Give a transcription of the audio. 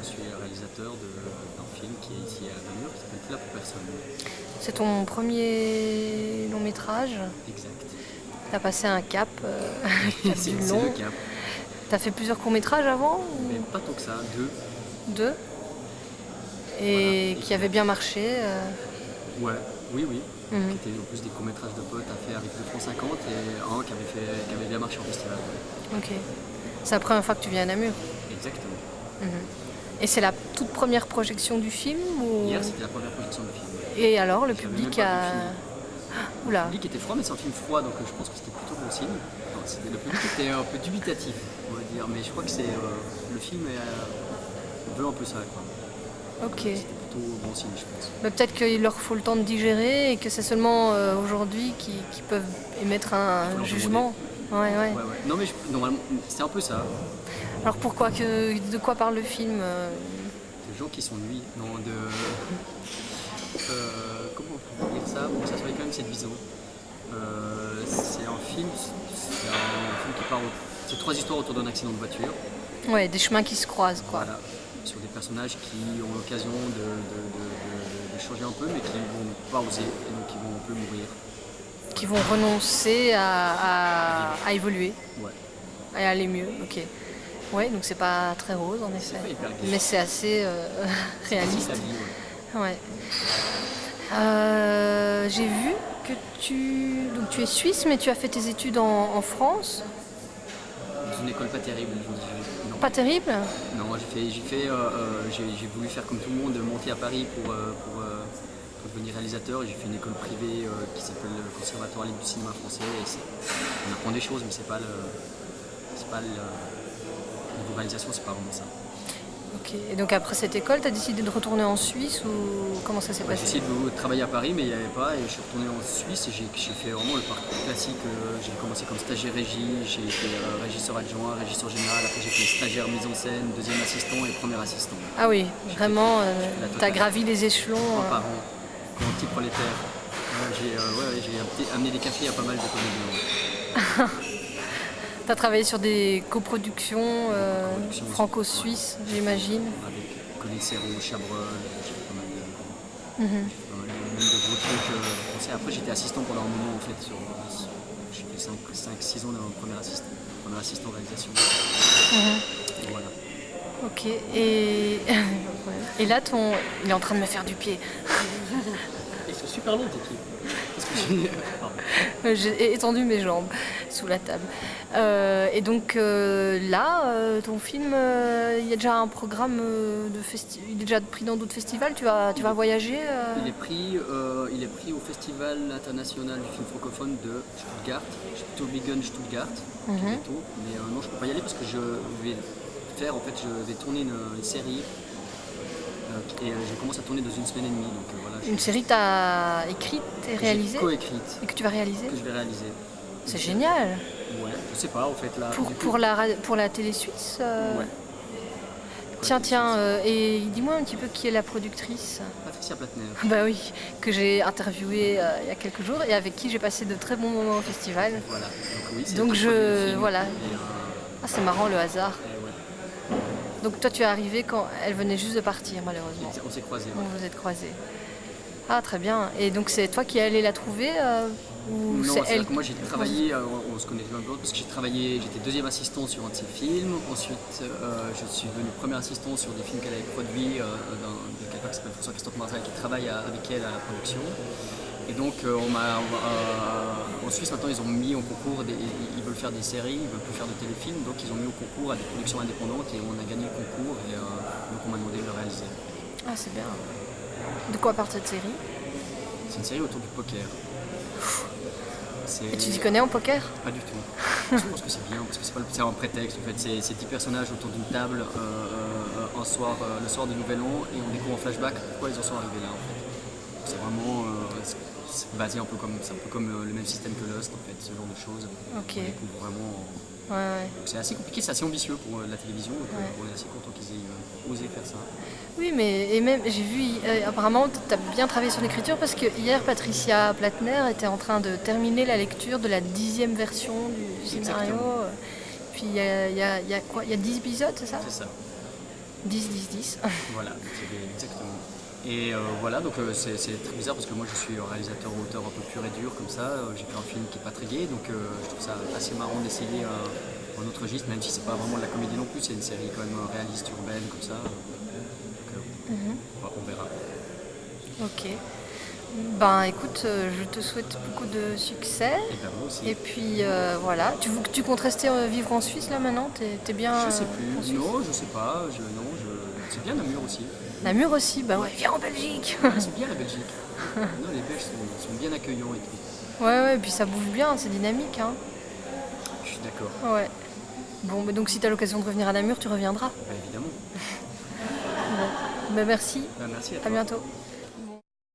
suis réalisateur d'un film qui est ici à Namur, qui s'appelle Plus là pour personne. C'est ton premier long métrage. Exact. T'as passé un cap, le cap C'est du c'est long. le cap. T'as fait plusieurs courts métrages avant ou Mais pas tant que ça, deux. deux? Et qui avaient bien marché. Ouais, oui. Mhm. Qui étaient en plus des courts-métrages de potes à faire avec le francs 50 et un qui avait bien marché en festival. Ok. C'est la première fois que tu viens à Namur. Exactement. Et c'est la toute première projection du film ou... Hier, c'était la première projection du film. Et alors, le J'avais même public pas vu a... le film. Oula. Le public était froid, mais c'est un film froid, donc je pense que c'était plutôt bon signe. Non, le public était un peu dubitatif, on va dire, mais je crois que le film veut un peu ça, quoi. Ok. C'était plutôt bon signe, je pense. Mais peut-être qu'il leur faut le temps de digérer et que c'est seulement aujourd'hui qu'ils peuvent émettre un leur jugement. Ouais. Ouais. Non, mais normalement, c'est un peu ça. Alors de quoi parle le film Des gens qui s'ennuient, non, comment on peut dire ça pour que ça soit quand même cette vision. C'est un film qui parle. C'est 3 histoires autour d'un accident de voiture. Ouais, des chemins qui se croisent, quoi. Voilà, sur des personnages qui ont l'occasion de changer un peu, mais qui vont pas oser, et donc qui vont un peu mourir. Qui vont renoncer à évoluer, Ouais. à aller mieux. Ok. Ouais, donc c'est pas très rose en effet. pas hyper gai. Mais c'est assez réaliste. C'est la vie, ouais. Ouais. J'ai vu que donc tu es suisse, mais tu as fait tes études en France. Dans une école pas terrible, je vous dirais. Non. Pas terrible. Non, j'ai voulu faire comme tout le monde, monter à Paris pour devenir réalisateur, et j'ai fait une école privée qui s'appelle le Conservatoire libre du cinéma français. On apprend des choses, mais c'est pas niveau réalisation, c'est pas vraiment ça. Ok. Et donc après cette école, tu as décidé de retourner en Suisse ou comment ça s'est J'ai passé? essayé de travailler à Paris, mais il n'y avait pas, et je suis retourné en Suisse et j'ai fait vraiment le parcours classique. J'ai commencé comme stagiaire régie, j'ai été régisseur adjoint, régisseur général, après j'ai fait stagiaire mise en scène, deuxième assistant et premier assistant. Ah oui, vraiment, la tu as totale. gravi les échelons. Par an, comme un petit prolétaire. J'ai amené des cafés à pas mal de comédiens. Tu as travaillé sur des coproductions Coproductions, franco-suisses, j'imagine. Avec Colin Serrault, Chabrol, j'ai fait pas mal de gros trucs français. Après j'étais assistant pendant un moment en fait. J'ai fait 5-6 ans dans premier assistant réalisation. Et voilà. Ok, et là, il est en train de me faire du pied. Ils sont super longs tes pieds. Pardon. J'ai étendu mes jambes sous la table. Et donc là, ton film, il y a déjà un programme il est déjà pris dans d'autres festivals. Tu vas voyager Il est pris au Festival international du film francophone de Stuttgart, Stubingen Stuttgart, qui est bientôt. Mais non, je peux pas y aller parce que je vais tourner une série et je commence à tourner dans une semaine et demie. Donc voilà. Une série que tu as écrite et réalisée Co-écrite et que tu vas réaliser. que je vais réaliser. C'est génial. Ouais, je sais pas en fait là. Pour la télé suisse. Ouais. Tiens, et dis-moi un petit peu qui est la productrice. Patricia Plattner. Bah oui, que j'ai interviewée il y a quelques jours et avec qui j'ai passé de très bons moments au festival. Voilà. Donc oui, c'est Donc elle qui produit le film. voilà. Et, Ah, c'est marrant le hasard. ouais. Donc toi tu es arrivé quand elle venait juste de partir malheureusement. On s'est croisés. Donc vous êtes croisés. Ah très bien. Et donc c'est toi qui es allé la trouver ou Non, c'est c'est elle que moi j'ai travaillé, on se connaît un peu parce que j'étais deuxième assistant sur un de ses films. Ensuite, je suis devenu premier assistant sur des films qu'elle avait produits de quelqu'un qui s'appelle François-Christophe Marzal qui travaille avec elle à la production. Et donc, en Suisse maintenant, ils ont mis au concours, ils veulent faire des séries, ils veulent plus faire de téléfilms, donc ils ont mis au concours à des productions indépendantes et on a gagné le concours et donc on m'a demandé de le réaliser. Ah c'est bien. De quoi part cette série? C'est une série autour du poker. Et tu t'y connais en poker? Pas du tout. Je pense que c'est bien parce que c'est un prétexte en fait. C'est 10 personnages autour d'une table le soir du Nouvel An et on découvre en flashback pourquoi ils en sont arrivés là en fait. C'est vraiment c'est basé un peu comme le même système que Lost en fait, ce genre de choses. Ok. On découvre vraiment. Ouais. Donc c'est assez compliqué, c'est assez ambitieux pour la télévision. Donc on est assez content qu'ils aient osé faire ça. Oui, mais et même j'ai vu apparemment tu as bien travaillé sur l'écriture parce que hier Patricia Plattner était en train de terminer la lecture de la 10e version du scénario. Exactement. Puis il y a quoi? Il y a 10 épisodes, c'est ça? C'est ça. 10-10-10. Voilà, exactement. Et voilà, donc c'est très bizarre parce que moi je suis réalisateur-auteur un peu pur et dur comme ça. J'ai fait un film qui est pas très gai, donc je trouve ça assez marrant d'essayer un autre registre, même si c'est pas vraiment de la comédie non plus, c'est une série quand même réaliste urbaine comme ça. On verra. Ok. Ben écoute, je te souhaite beaucoup de succès. Et ben moi aussi. Et puis voilà. Tu comptes rester vivre en Suisse là maintenant? T'es bien Je sais en plus. Suisse? Non, je sais pas. C'est bien Namur aussi. Namur aussi? Bah ouais, viens en Belgique. C'est bien la Belgique. Non, les Belges sont bien accueillants et tout. Ouais, et puis ça bouge bien, c'est dynamique, hein. Je suis d'accord. Ouais. Bon, mais donc si t'as l'occasion de revenir à Namur, tu reviendras. Bah, évidemment. Bon. Ben merci. Bah, merci à À toi. bientôt.